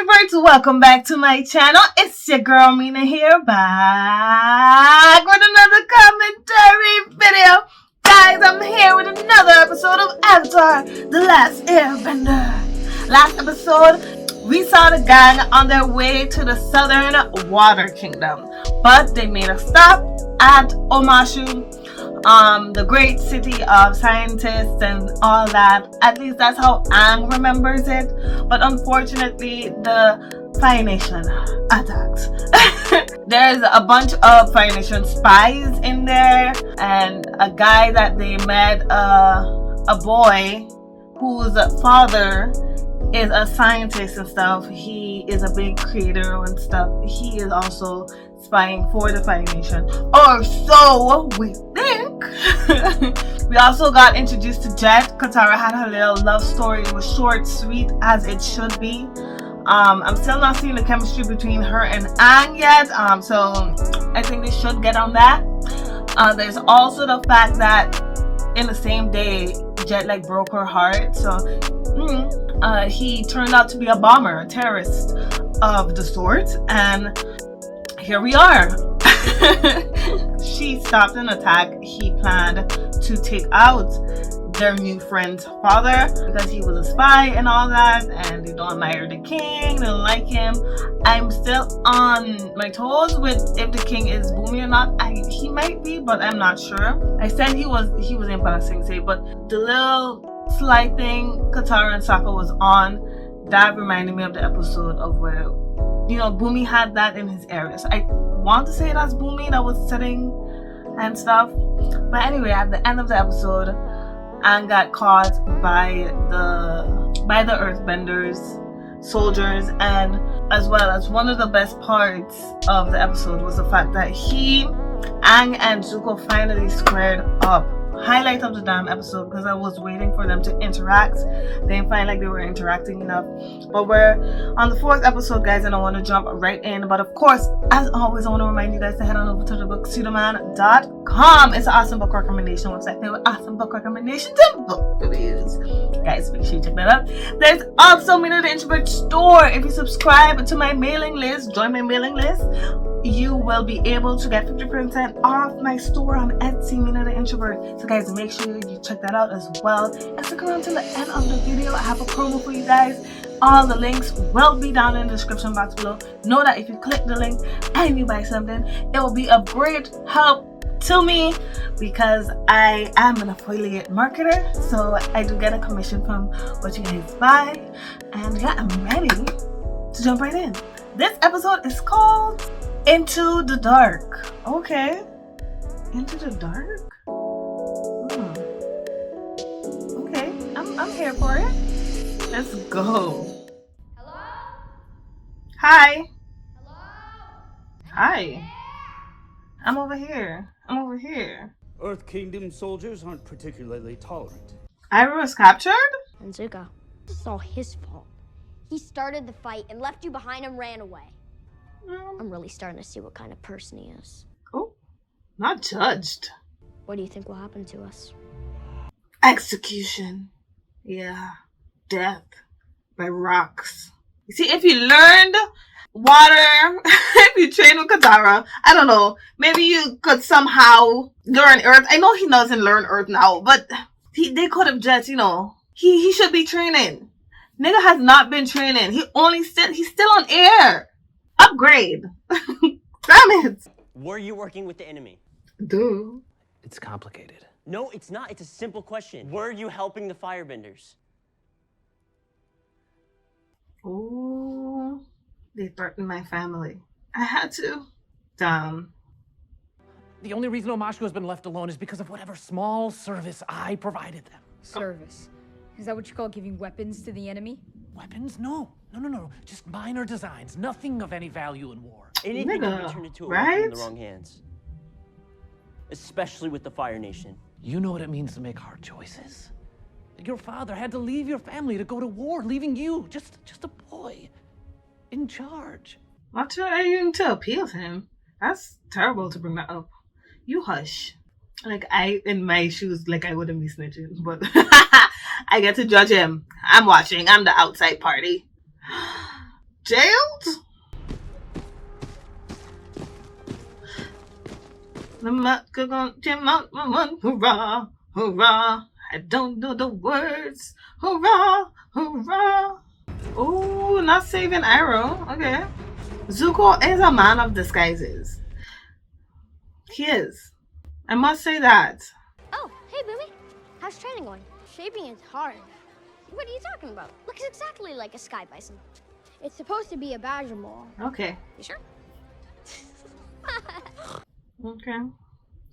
introverts, welcome back to my channel. It's your girl Minna here, back with another commentary video. Guys, I'm here with another episode of Avatar: The Last Airbender. Last episode, we saw the gang on their way to the southern water kingdom, but they made a stop at Omashu, the great city of scientists and all that. At least that's how Aang remembers it. But unfortunately, the Fire Nation attacked. There's a bunch of Fire Nation spies in there, and a guy that they met, a boy whose father is a scientist and stuff. He is a big creator and stuff. He is also spying for the Fire Nation, or so we think. We also got introduced to Jet. Katara had her little love story. It was short, sweet, as it should be. I'm still not seeing the chemistry between her and Aang yet, so I think they should get on that. There's also the fact that in the same day, Jet broke her heart, so he turned out to be a bomber, a terrorist of the sort, and here we are. She stopped an attack he planned to take out their new friend's father because he was a spy and all that, and they don't admire the king, they don't like him. I'm still on my toes with if the king is Boomy or not. He might be, but I'm not sure. I said he was in Passing Say, but the little slight thing Katara and Sokka was on, that reminded me of the episode of where, Boomy had that in his area. So I want to say that's Boomy that was sitting and stuff. But anyway, at the end of the episode, Aang got caught by the Earthbenders, soldiers, and as well as one of the best parts of the episode was the fact that Aang and Zuko finally squared up. Highlight of the damn episode, because I was waiting for them to interact. They didn't find like they were interacting enough. But we're on the 4th episode, guys, and I want to jump right in. But of course, as always, I want to remind you guys to head on over to the bookpseudoman.com. It's an awesome book recommendation website filled with awesome book recommendations and book reviews. Guys, make sure you check that out. There's also Minna the Introvert store. If you subscribe to my mailing list, join my mailing list, you will be able to get 50% off my store on Etsy, Minna the Introvert. So guys, make sure you check that out as well. And stick around till the end of the video. I have a promo for you guys. All the links will be down in the description box below. Know that if you click the link and you buy something, it will be a great help to me because I am an affiliate marketer. So I do get a commission from what you guys buy. And yeah, I'm ready to jump right in. This episode is called Into the Dark. Okay. Into the Dark? Okay. I'm here for it. Let's go. Hello? Hi. Hello? Hi. I'm over here. Earth Kingdom soldiers aren't particularly tolerant. Iroh was captured? And Zuko. This is all his fault. He started the fight and left you behind and ran away. I'm really starting to see what kind of person he is. Oh, not judged. What do you think will happen to us? Execution. Yeah. Death by rocks. You see, if you learned water, if you train with Katara, I don't know, maybe you could somehow learn Earth. I know he doesn't learn Earth now, but they could have just, he should be training. Nigga has not been training. He's still on air. Upgrade. Damn it. Were you working with the enemy? Dude. It's complicated. No, it's not. It's a simple question. Were you helping the firebenders? Oh, they threatened my family. I had to. Damn. The only reason Omashu has been left alone is because of whatever small service I provided them. Service? Is that what you call giving weapons to the enemy? Weapons? No. Just minor designs. Nothing of any value in war. Anything can be turned into a weapon in the wrong hands. Especially with the Fire Nation. You know what it means to make hard choices. Your father had to leave your family to go to war, leaving you, just a boy, in charge. Not trying to appeal to him. That's terrible to bring that up. You hush. In my shoes, I wouldn't be snitching, but I get to judge him. I'm watching. I'm the outside party. jailed? Hurrah, hurrah. I don't know the words. Hurrah, hurrah. Oh, not saving Arrow. Okay. Zuko is a man of disguises. He is. I must say that. Oh, hey, Boomy. How's training going? Shaping is hard. What are you talking about? Looks exactly like a sky bison. It's supposed to be a badger mole. Okay. You sure? Okay.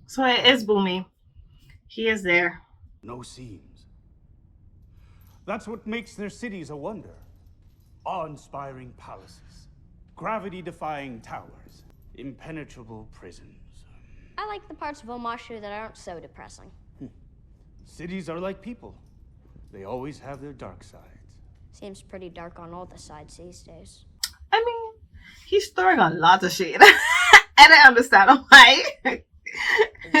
So it is Boomy. He is there. No seams. That's what makes their cities a wonder. Awe-inspiring palaces, gravity-defying towers, impenetrable prisons. I like the parts of Omashu that aren't so depressing. Cities are like people. They always have their dark sides. Seems pretty dark on all the sides these days. I mean, he's throwing a lot of shade. And I understand why. The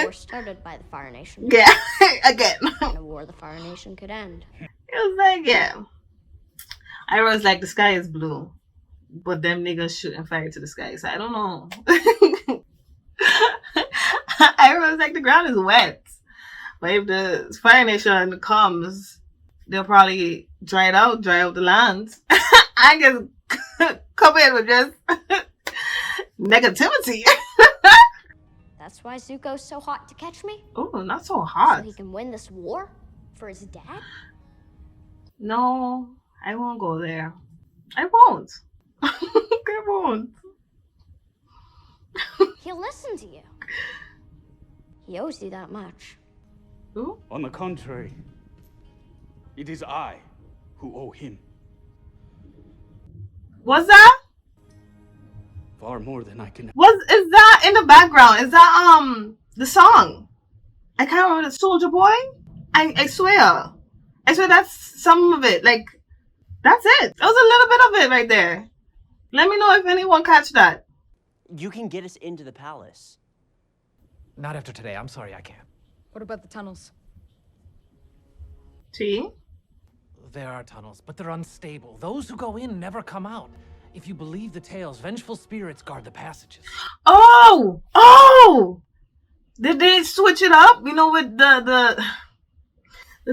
war started by the Fire Nation. Yeah, again. And a war the Fire Nation could end. It was like, yeah. I was like, the sky is blue. But them niggas shooting fire to the sky. So I don't know. I was like, the ground is wet. But if the Fire Nation comes, they'll probably dry out the land. I guess come in with just negativity. That's why Zuko's so hot to catch me? Oh, not so hot. So he can win this war? For his dad? No, I won't go there. I won't. I won't. He'll listen to you. He owes you that much. Who? On the contrary, it is I who owe him. What's that? Far more than I can. Is that in the background? Is that the song? I can't remember. The Soldier Boy? I swear. I swear that's some of it. Like, that's it. That was a little bit of it right there. Let me know if anyone catch that. You can get us into the palace. Not after today. I'm sorry, I can't. What about the tunnels? T? There are tunnels, but they're unstable. Those who go in never come out. If you believe the tales, vengeful spirits guard the passages. Oh! Oh! Did they switch it up? You know, with the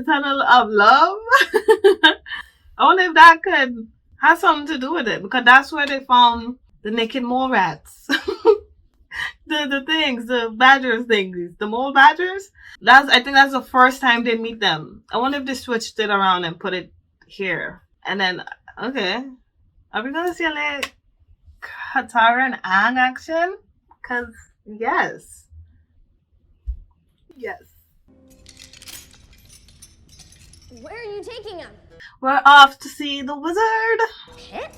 tunnel of love? I wonder if that could have something to do with it, because that's where they found the naked mole rats. the things, the badgers things, the mole badgers. I think that's the first time they meet them. I wonder if they switched it around and put it here. And then, okay. Are we gonna see a like Katara and Aang action? Cause yes. Yes. Where are you taking him? We're off to see the wizard. Pit?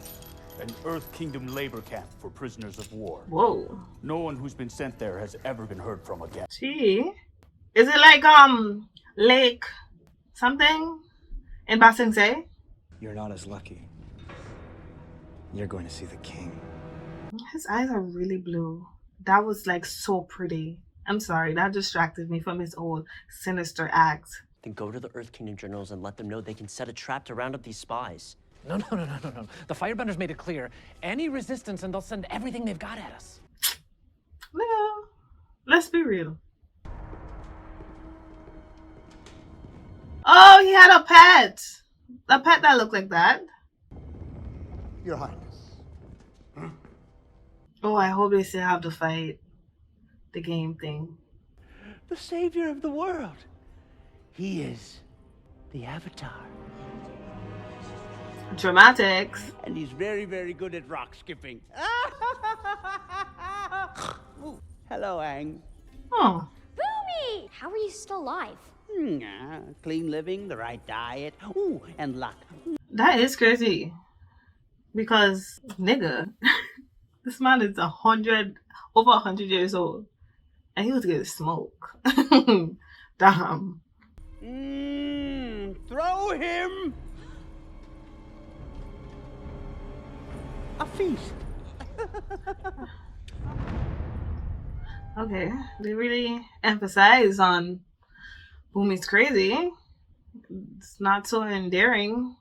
An Earth Kingdom labor camp for prisoners of war. Whoa. No one who's been sent there has ever been heard from again. Gee. Is it like Lake something in Ba Sing Se? You're not as lucky. You're going to see the king. His eyes are really blue. That was like so pretty. I'm sorry, that distracted me from his old sinister act. Then go to the Earth Kingdom journals and let them know they can set a trap to round up these spies. No. The Firebenders made it clear. Any resistance and they'll send everything they've got at us. No. Let's be real. Oh, he had a pet. A pet that looked like that. Your Highness. Oh, I hope they still have to fight the game thing. The savior of the world. He is the Avatar. Dramatics. And he's very, very good at rock skipping. Ooh, hello, Aang. Oh. Boomy! How are you still alive? Clean living, the right diet, ooh, and luck. That is crazy. Because, nigga, this man is over 100 years old. And he was getting smoke. Damn. Throw him a feast. Okay, they really emphasize on Boomy's crazy. It's not so endearing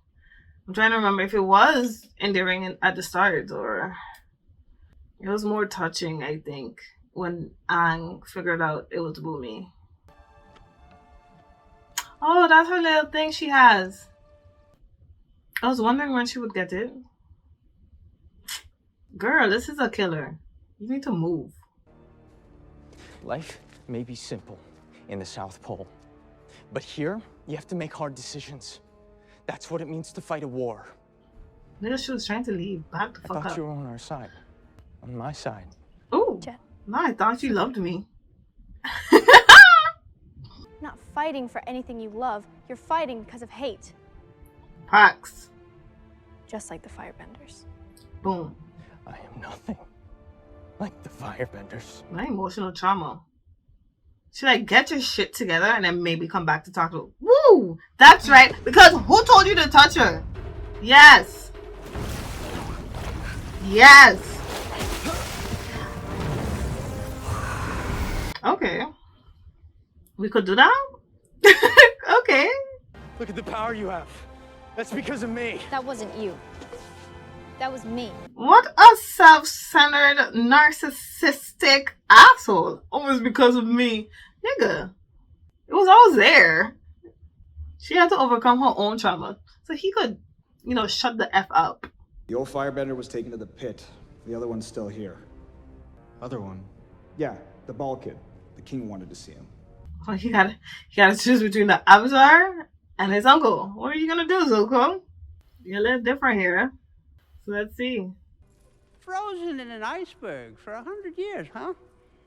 I'm trying to remember if it was endearing at the start or it was more touching, I think, when Aang figured out it was Bumi. Oh, that's her little thing she has. I was wondering when she would get it. Girl, this is a killer. You need to move. Life may be simple in the South Pole, but here you have to make hard decisions. That's what it means to fight a war. Nigga, she was trying to leave. Back the I fuck thought up. you were on our side. On my side. Ooh. Jet. No, I thought you loved me. Not fighting for anything you love, you're fighting because of hate. Pax. Just like the Firebenders. Boom. I am nothing like the Firebenders. My emotional trauma. She like, get your shit together and then maybe come back to talk to her. Woo! That's right. Because who told you to touch her? Yes. Yes. Okay. We could do that? Okay. Look at the power you have. That's because of me. That wasn't you. That was me. What a self-centered, narcissistic asshole. Almost because of me. Nigga. It was always there. She had to overcome her own trauma. So he could, you know, shut the F up. The old Firebender was taken to the pit. The other one's still here. Other one. Yeah, the bald kid. The king wanted to see him. Well, he gotta choose between the Avatar and his uncle. What are you gonna do, Zuko? You're a little different here. So let's see. Frozen in an iceberg for 100 years, huh?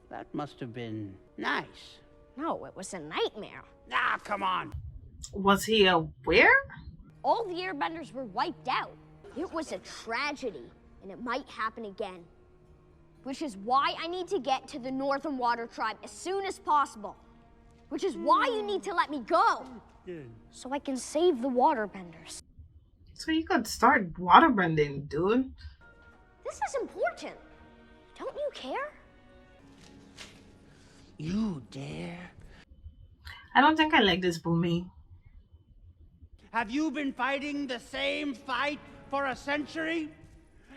That must have been nice. No, it was a nightmare. Ah, come on. Was he aware? All the airbenders were wiped out. It was a tragedy, and it might happen again. Which is why I need to get to the Northern Water Tribe as soon as possible. Which is why you need to let me go. So I can save the waterbenders. So you could start waterbending, dude. This is important. Don't you care? You dare? I don't think I like this Bumi. Have you been fighting the same fight for a century?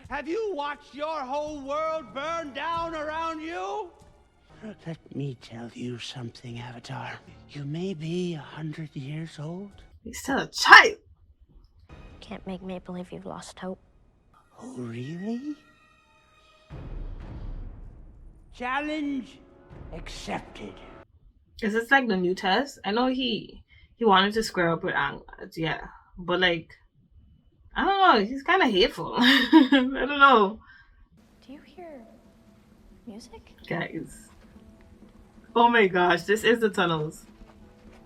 Have you watched your whole world burn down around you? Let me tell you something, Avatar. You may be 100 years old. He's still a child. Can't make me believe you've lost hope. Oh, really? Challenge accepted. Is this like the new test? I know he wanted to square up with Aang, yeah. But like, I don't know, he's kind of hateful. I don't know. Do you hear music? Guys. Oh my gosh, this is the tunnels.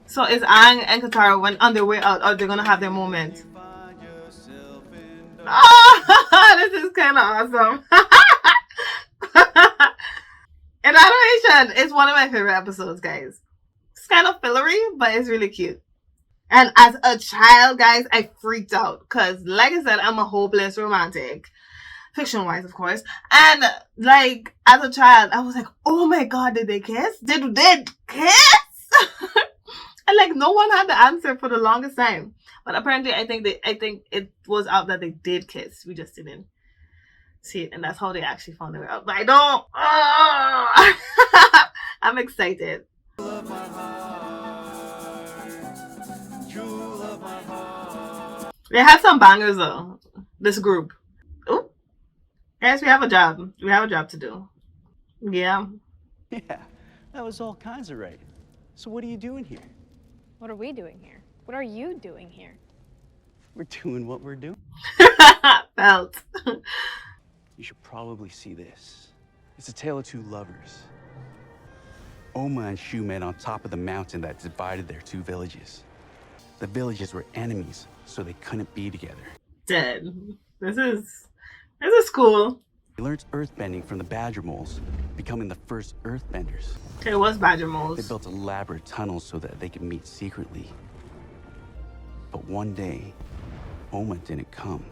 So is Aang and Katara when on their way out, or they're gonna have their moment? Oh, this is kind of awesome. In animation, it's one of my favorite episodes, guys. It's kind of fillery, but it's really cute. And as a child, guys, I freaked out. Because, like I said, I'm a hopeless romantic. Fiction-wise, of course. And, like, as a child, I was like, oh my god, did they kiss? Did they kiss? And, like, no one had the answer for the longest time. But apparently, I think it was out that they did kiss. We just didn't see it. And that's how they actually found it out. But I don't. Oh! I'm excited. They had some bangers, though. This group. Oh. Guys, we have a job. We have a job to do. Yeah. Yeah, that was all kinds of right. So what are you doing here? What are we doing here? What are you doing here? We're doing what we're doing. Felt. You should probably see this. It's a tale of two lovers. Oma and Shu met on top of the mountain that divided their two villages. The villages were enemies, so they couldn't be together. Dead. This is cool. They learned earthbending from the badger moles, becoming the first earthbenders. It was badger They moles. built elaborate tunnels so that they could meet secretly. But one day, Oma didn't come.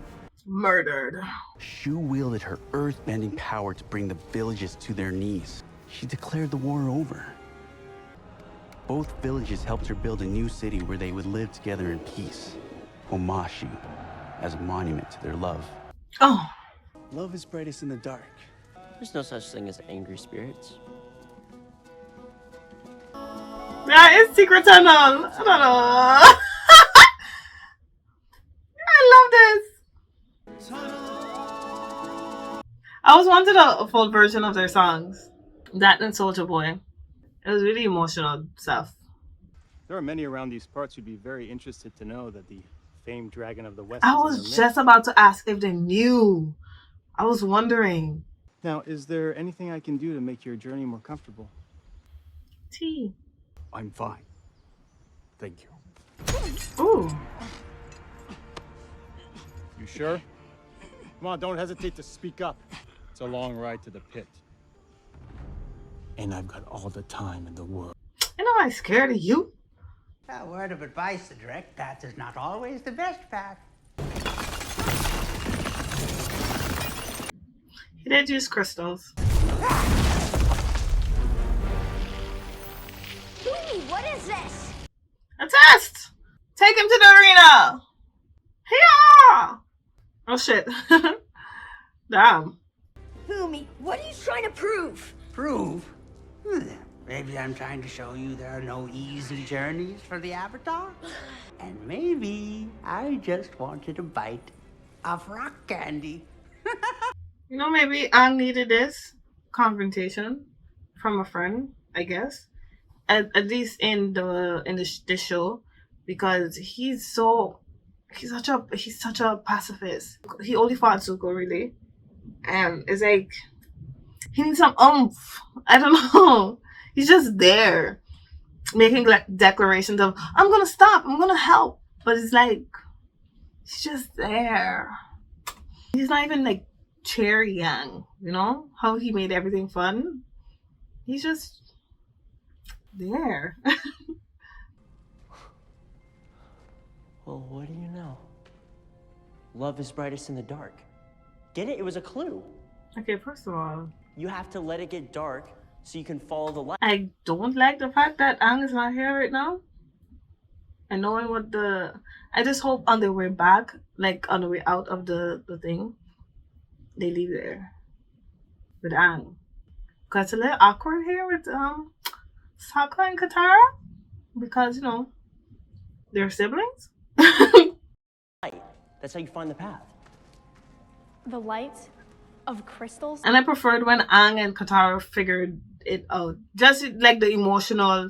Murdered. Shu wielded her earthbending power to bring the villages to their knees. She declared the war over. Both villages helped her build a new city where they would live together in peace, Omashu. as a monument to their love. Oh. Love is brightest in the dark. There's no such thing as angry spirits. Yeah, it's Secret Tunnel. I don't know. I love this. I always wanted a full version of their songs. That and Soulja Boy. It was really emotional stuff. There are many around these parts who'd be very interested to know that the famed Dragon of the West I is in was their midst. just about to ask if they knew. I was wondering. Now, is there anything I can do to make your journey more comfortable? Tea. I'm fine. Thank you. Ooh. You sure? Come on, don't hesitate to speak up. It's a long ride to the pit. And I've got all the time in the world. You know I'm scared of you. A word of advice, the direct path is not always the best path. He did use crystals. Amy, what is this? A test! Take him to the arena! Hiya! Oh shit. Damn. Umi, what are you trying to prove? Prove? Maybe I'm trying to show you there are no easy journeys for the Avatar. And maybe I just wanted a bite of rock candy. You know, maybe Aang needed this confrontation from a friend, I guess. At least in this show, because he's such a pacifist. He only fought Zuko really, and it's like he needs some oomph. I don't know. He's just there, making like declarations of I'm gonna stop, I'm gonna help, but it's like he's just there. He's not even like Cherry Yang, you know how he made everything fun. He's just there. Well, what do you know? Love is brightest in the dark. Get it? It was a clue. Okay, first of all, You have to let it get dark so you can follow the light. I don't like the fact that Aang is not here right now. And knowing what I just hope on their way back, like on the way out of the thing, they leave there with Aang. Cause it's a little awkward here with Sokka and Katara, because you know they're siblings. That's how you find the path. The light of crystals? And I preferred when Aang and Katara figured it out. Just like the emotional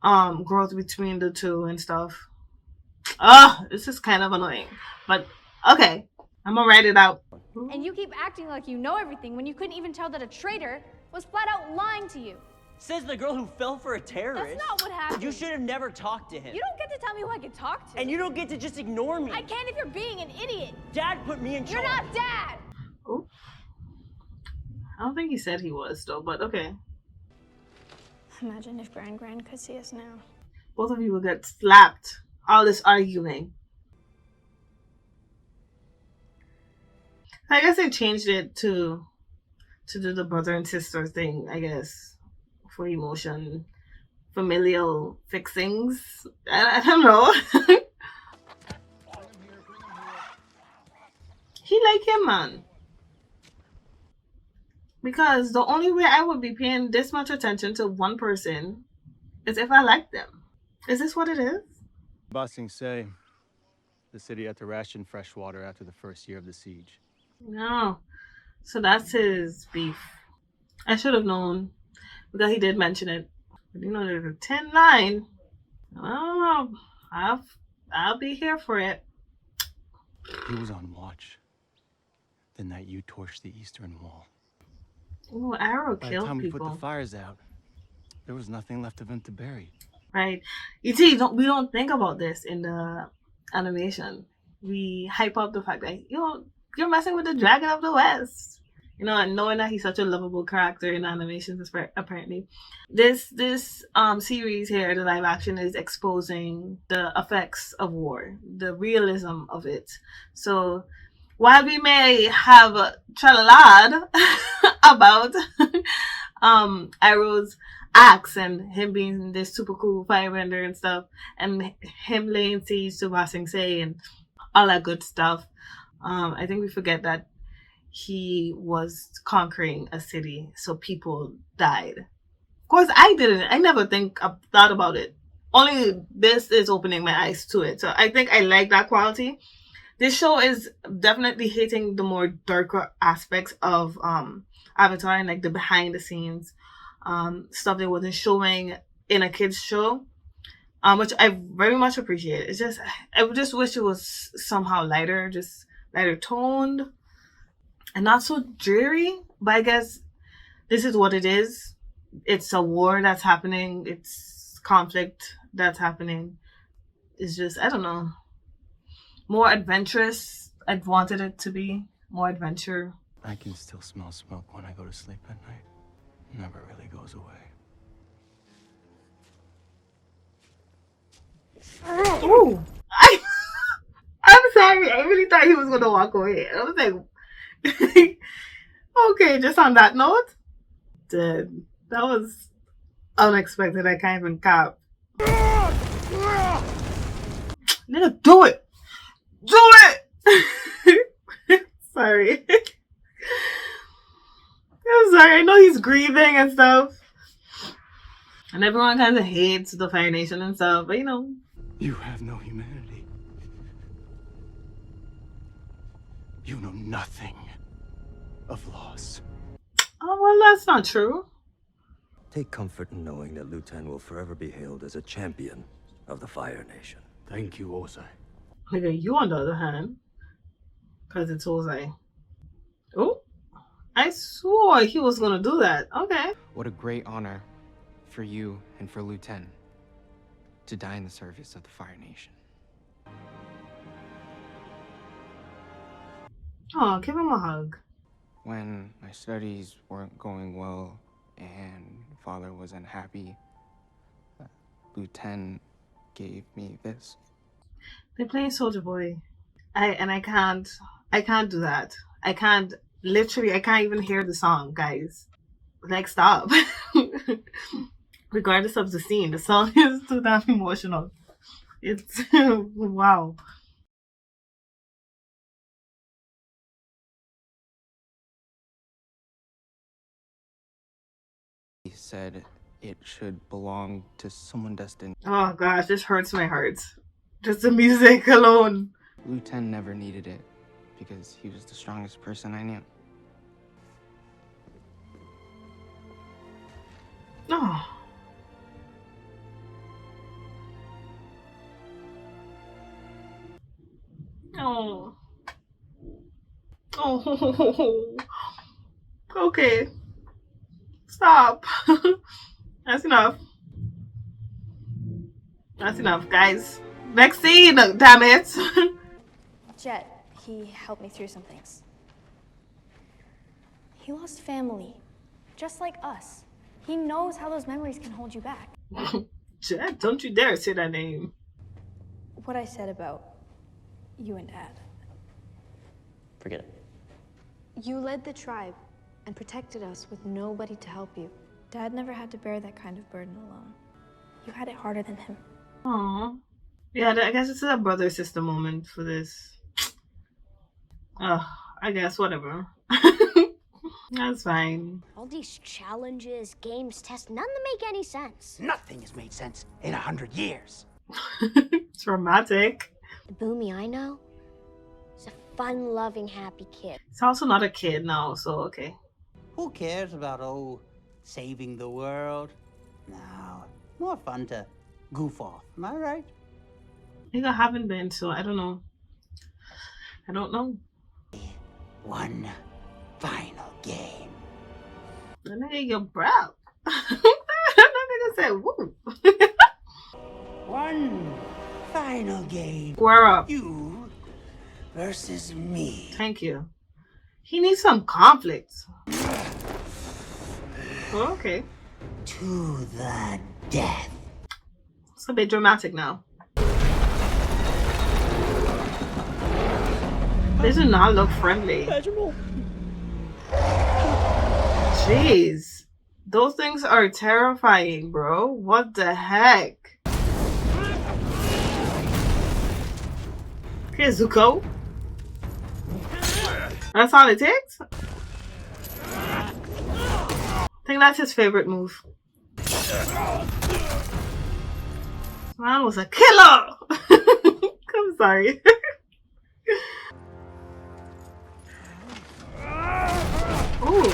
growth between the two and stuff. This is kind of annoying. But okay, I'm gonna write it out. And you keep acting like you know everything when you couldn't even tell that a traitor was flat out lying to you. Says the girl who fell for a terrorist. That's not what happened. You should have never talked to him. You don't get to tell me who I can talk to. And you don't get to just ignore me. I can if you're being an idiot. Dad put me in charge. You're not Dad. Oh. I don't think he said he was though, but okay. Imagine if Gran could see us now. Both of you will get slapped. All this arguing. I guess they changed it to do the brother and sister thing, I guess. For emotion. Familial fixings. I don't know. He like him, man. Because the only way I would be paying this much attention to one person is if I like them. Is this what it is? Bossing say the city had to ration fresh water after the first year of the siege. No. So that's his beef. I should have known. Because he did mention it. But you know, there's a 10 line. Oh, I'll be here for it. He was on watch. The night you torched the eastern wall. Oh, Arrow By the killed time we people. put the fires out, there was nothing left of him to bury. Right. You see, we don't think about this in the animation. We hype up the fact that, you know, you're messing with the Dragon of the West. You know, and knowing that he's such a lovable character in animations, apparently. This series here, the live action, is exposing the effects of war, the realism of it. So, while we may have tralalad about Arrow's axe and him being this super cool firebender and stuff, and him laying siege to Ba Sing Se and all that good stuff, I think we forget that he was conquering a city, so people died. Of course, I didn't. I never thought about it. Only this is opening my eyes to it. So I think I like that quality. This show is definitely hitting the more darker aspects of Avatar and like the behind the scenes stuff they wasn't showing in a kids show, which I very much appreciate. It's just I just wish it was somehow lighter, just lighter toned, and not so dreary. But I guess this is what it is. It's a war that's happening. It's conflict that's happening. It's just, I don't know, more adventurous. I'd wanted it to be more adventure. I can still smell smoke when I go to sleep at night. It never really goes away. Ooh, I'm sorry. I really thought he was gonna walk away. I was like, okay, just on that note, dead. That was unexpected. I can't even cop. Nigga, do it! Do it! Sorry. I'm sorry. I know he's grieving and stuff. And everyone kind of hates the Fire Nation and stuff, but you know. You have no humanity. You know nothing of loss. Oh, well, that's not true. Take comfort in knowing that Lutan will forever be hailed as a champion of the Fire Nation. Thank you, Ozai. Nigga, you on the other hand, because it's Ozai. Oh, I swore he was gonna do that. Okay. What a great honor for you and for Lutan to die in the service of the Fire Nation. Oh, give him a hug. When my studies weren't going well and father was unhappy, Lutan gave me this. They're playing Soldier Boy. I can't do that. I can't even hear the song, guys. Like, stop. Regardless of the scene, the song is too damn emotional. It's wow. He said it should belong to someone destined. Oh gosh, this hurts my heart. Just the music alone. Lutan never needed it because he was the strongest person I knew. Oh. Oh. Oh. Okay. Stop. That's enough. That's enough, guys. Next scene, damn it. Jet, he helped me through some things. He lost family, just like us. He knows how those memories can hold you back. Jet, don't you dare say that name. What I said about you and Dad. Forget it. You led the tribe and protected us with nobody to help you. Dad never had to bear that kind of burden alone. You had it harder than him. Aww. Yeah, I guess it's a brother-sister moment for this. I guess, whatever. That's fine. All these challenges, games, tests, none that make any sense. Nothing has made sense in 100 years. It's romantic. The Boomy I know is a fun-loving, happy kid. It's also not a kid now, so okay. Who cares about, saving the world? No, more fun to goof off. Am I right? I think I haven't been, so I don't know. I don't know. One final game. That nigga, your breath. That nigga said, woo. One final game. Square up. You versus me. Thank you. He needs some conflict. Oh, okay. To the death. It's a bit dramatic now. They do not look friendly. Jeez. Those things are terrifying, bro. What the heck? Okay, Zuko. That's all it takes? I think that's his favorite move. Man was a killer! I'm sorry. Ooh.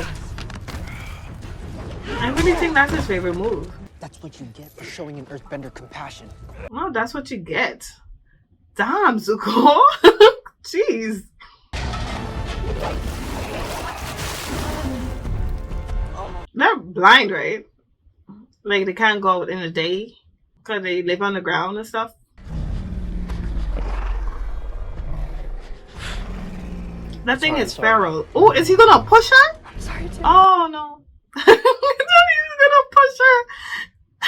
I really think that's his favorite move. That's what you get for showing an earthbender compassion. No, that's what you get. Damn, Zuko. Jeez. They're blind, right? Like, they can't go out in the day because they live on the ground and stuff. That thing is feral. Oh, is he gonna push her? I'm sorry, too. Oh, no. I thought he was gonna push her. I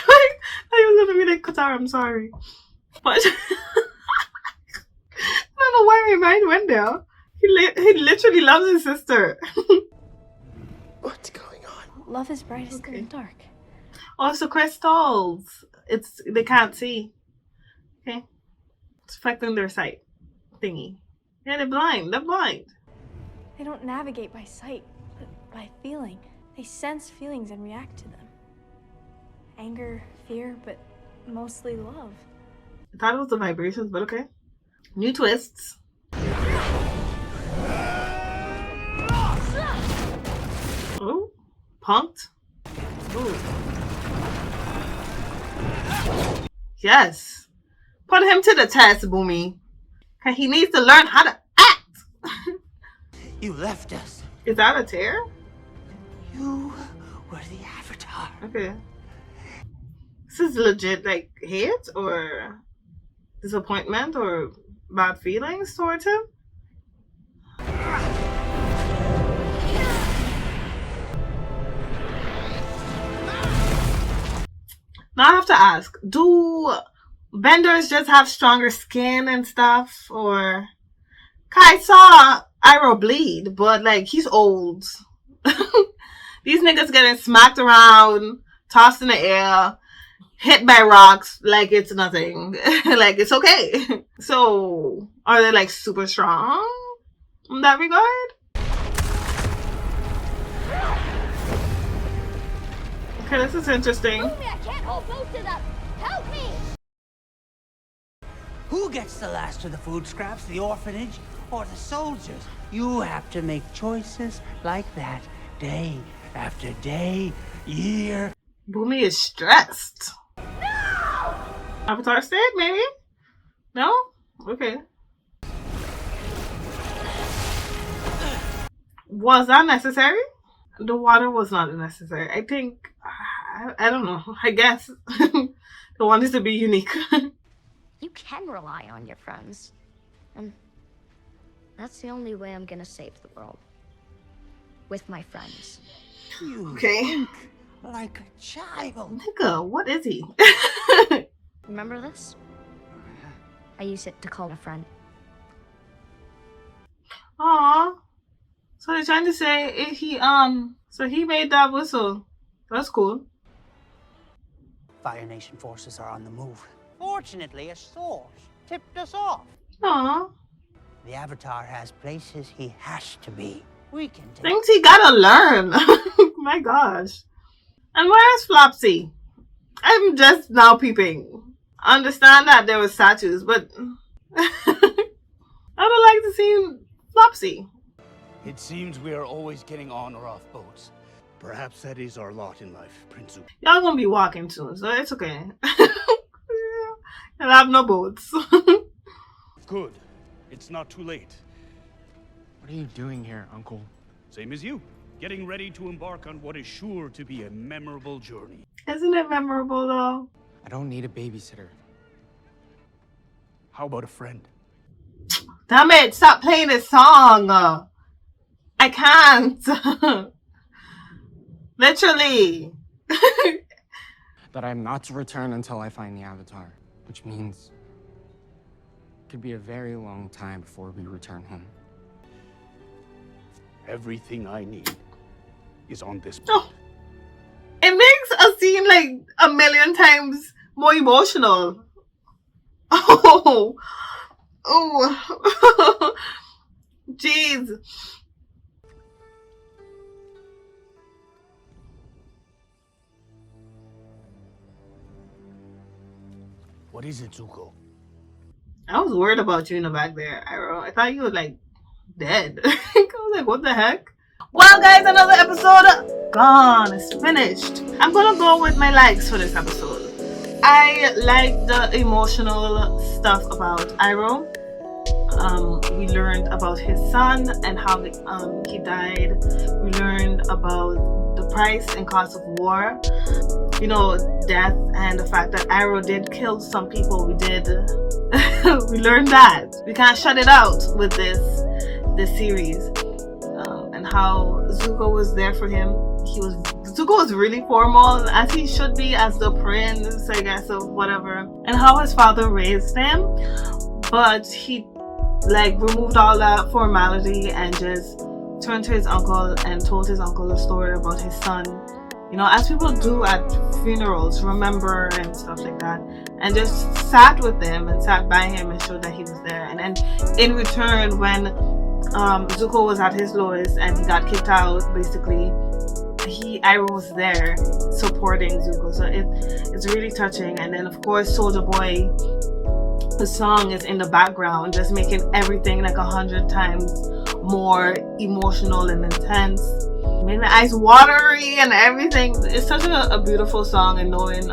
thought he was gonna be like, Katara, I'm sorry. But I don't know why my mind went there. He literally loves his sister. What's going on? Love is brightest in the dark. Oh, it's the crystals. They can't see. Okay. It's affecting their sight thingy. Yeah, they're blind. They're blind. They don't navigate by sight, but by feeling. They sense feelings and react to them. Anger, fear, but mostly love. I thought it was the vibrations, but okay. New twists. Oh, punked. Ooh. Yes. Put him to the test, Boomy. Cause he needs to learn how to act. You left us. Is that a tear? You were the Avatar. Okay. This is legit, like, hate or disappointment or bad feelings towards him? Now I have to ask, do benders just have stronger skin and stuff? Or... I saw Iroh bleed, but, like, he's old. These niggas getting smacked around, tossed in the air, hit by rocks like it's nothing. Like, it's okay. So, are they, like, super strong in that regard? Okay, this is interesting. Boomy, I can't hold both of them. Help me! Who gets the last of the food scraps, the orphanage or the soldiers? You have to make choices like that day after day, year. Boomy is stressed. No! Avatar state, maybe? No? Okay. Was that necessary? The water was not necessary. I think, I don't know. I guess the one is to be unique. You can rely on your friends. And that's the only way I'm gonna save the world. With my friends. You Okay. think like a child. Nigga, what is he? Remember this? I use it to call a friend. Aw. So they're trying to say so he made that whistle. That's cool. Fire Nation forces are on the move. Fortunately, a source tipped us off. Aw. The Avatar has places he has to be. We can take... Things he gotta learn. My gosh. And where's Flopsy? I'm just now peeping. I understand that there were statues, but I don't like to see Flopsy. It seems we are always getting on or off boats. Perhaps that is our lot in life, Prince. Y'all gonna be walking soon, so it's okay. And I have no boats. Good. It's not too late. What are you doing here, Uncle? Same as you. Getting ready to embark on what is sure to be a memorable journey. Isn't it memorable though? I don't need a babysitter. How about a friend? Damn it, stop playing this song. I can't. Literally. That I'm not to return until I find the Avatar. Which means it could be a very long time before we return home. Everything I need is on this boat. Oh. It makes a scene like a million times more emotional. Oh. Oh. Jeez. What is it, Zuko? I was worried about you in the back there, Iroh. I thought you were like dead. I was like, what the heck? Well, guys, another episode gone. It's finished. I'm gonna go with my likes for this episode. I like the emotional stuff about Iroh. We learned about his son and how he died. We learned about the price and cost of war. You know, death and the fact that Iroh did kill some people. We did. We learned that. We can't shut it out with this series. And how Zuko was there for him. Zuko was really formal, as he should be, as the prince, I guess, or whatever. And how his father raised him. But he removed all that formality and just turned to his uncle and told his uncle a story about his son. You know, as people do at funerals, remember and stuff like that. And just sat with him and sat by him and showed that he was there. And then in return, when Zuko was at his lowest and he got kicked out, basically, Iroh was there supporting Zuko. So it's really touching. And then, of course, Soldier Boy, the song is in the background, just making everything 100 times more emotional and intense. Made my eyes watery and everything. It's such a beautiful song, and knowing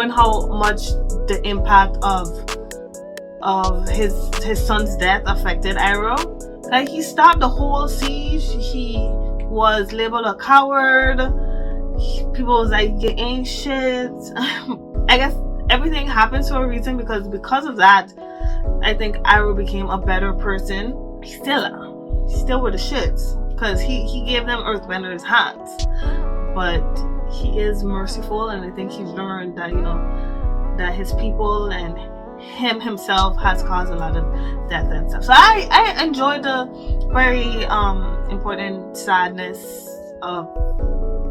how much the impact of his son's death affected Iroh. He stopped the whole siege. He was labeled a coward. People was like, you ain't shit. I guess everything happens for a reason, because of that, I think Iroh became a better person. He's still with the shits, because he gave them Earthbender's hands, but he is merciful, and I think he's learned that, you know, that his people and himself has caused a lot of death and stuff. So I enjoyed the very important sadness of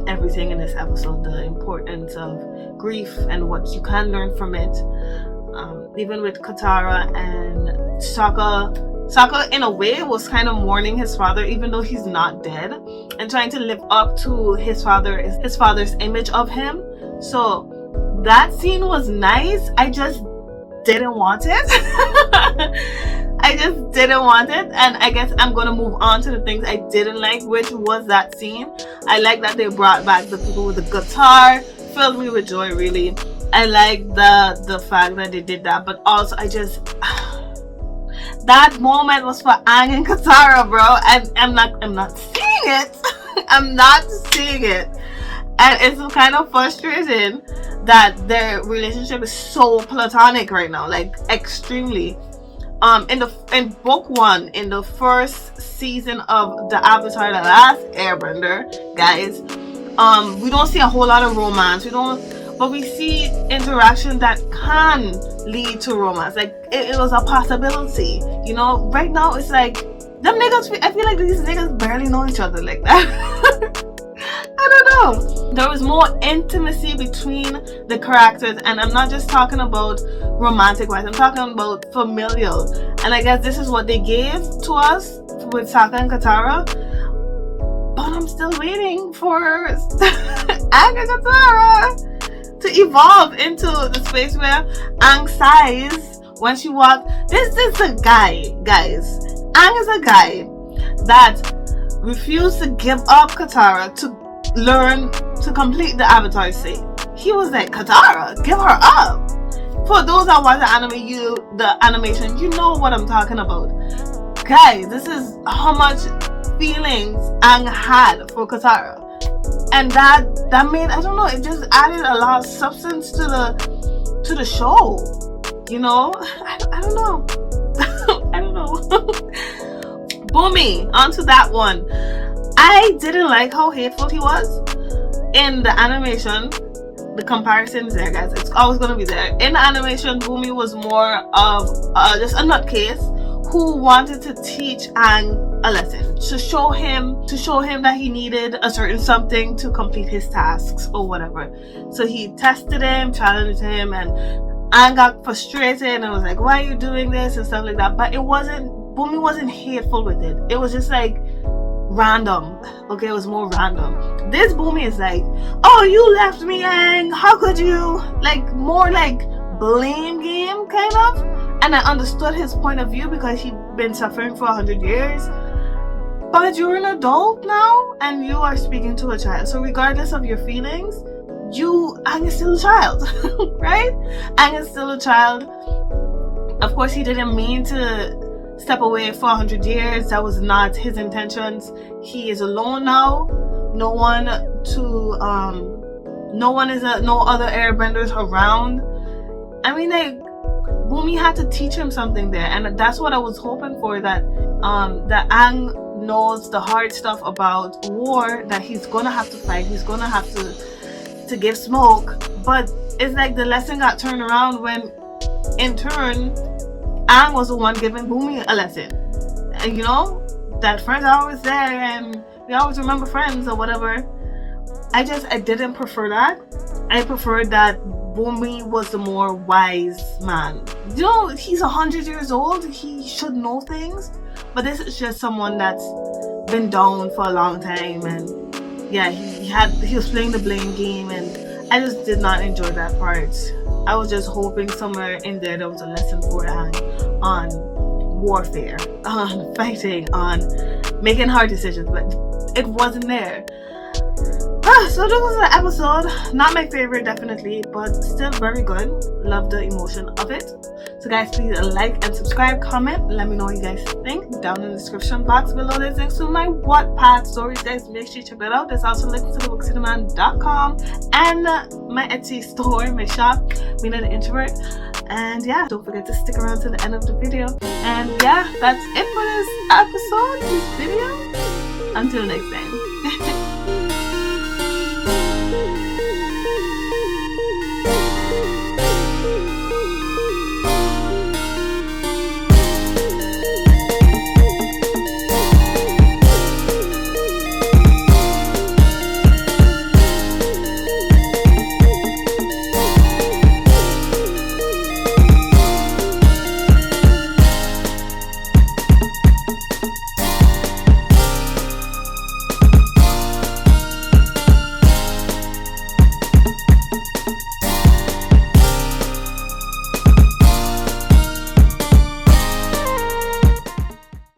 everything in this episode, the importance of grief and what you can learn from it. Even with Katara and Sokka in a way was kind of mourning his father, even though he's not dead, and trying to live up to his father's image of him. So that scene was nice. I just didn't want it. I just didn't want it, and I guess I'm gonna move on to the things I didn't like, which was that scene. I like that they brought back the people with the guitar. Filled me with joy, really. I like the fact that they did that, but also I just that moment was for Aang and Katara, bro, and I'm not seeing it. I'm not seeing it, and it's kind of frustrating that their relationship is so platonic right now, extremely. In book 1, in the first season of the Avatar, the last Airbender, guys, we don't see a whole lot of romance. But we see interaction that can lead to romance. It was a possibility, you know. Right now, it's like them niggas. I feel like these niggas barely know each other like that. I don't know. There was more intimacy between the characters, and I'm not just talking about romantic wise. I'm talking about familial. And I guess this is what they gave to us with Sokka and Katara. But I'm still waiting for Aang and Katara to evolve into the space where Aang sighs when she walks. This is a guy, guys. Aang is a guy that refused to give up Katara to learn to complete the Avatar scene. He was like, Katara, give her up. For those that watch the animation, you know what I'm talking about. Guys, this is how much feelings Aang had for Katara. And that made, I don't know, it just added a lot of substance to the show. You know? I don't know. I don't know. Boomy, onto that one. I didn't like how hateful he was in the animation. The comparison is there, guys. It's always gonna be there. In the animation, Boomy was more of just a nutcase who wanted to teach Aang a lesson, to show him that he needed a certain something to complete his tasks or whatever. So he tested him, challenged him, and Aang got frustrated and was like, why are you doing this and stuff like that. But Boomy wasn't hateful with it. It was just random. Okay, it was more random. This Boomy is like, oh, you left me, Aang, how could you? More blame game, kind of. And I understood his point of view because he'd been suffering for 100 years. But you're an adult now, and you are speaking to a child. So regardless of your feelings, Aang is still a child, right? Aang is still a child. Of course, he didn't mean to step away for 100 years. That was not his intentions. He is alone now. No other airbenders around. I mean, like, Bumi had to teach him something there, and that's what I was hoping for, that Aang knows the hard stuff about war, that he's gonna have to fight, he's gonna have to give smoke. But it's like the lesson got turned around when, in turn, Aang was the one giving Bumi a lesson. And you know, that friends are always there, and we always remember friends or whatever. I didn't prefer that. I preferred that Bumi was the more wise man. You know, he's 100 years old. He should know things. But this is just someone that's been down for a long time, and yeah, he was playing the blame game, and I just did not enjoy that part. I was just hoping somewhere in there was a lesson for Aang on warfare, on fighting, on making hard decisions, but it wasn't there. So this was an episode. Not my favorite, definitely, but still very good. Love the emotion of it. So guys, please like and subscribe, comment, let me know what you guys think down in the description box below. There's links to my Wattpad stories, guys. Make sure you check that out. There's also links to the bookcityman.com and my Etsy store, my shop, Minna the Introvert. And yeah, don't forget to stick around to the end of the video. And yeah, that's it for this episode, this video. Until next time.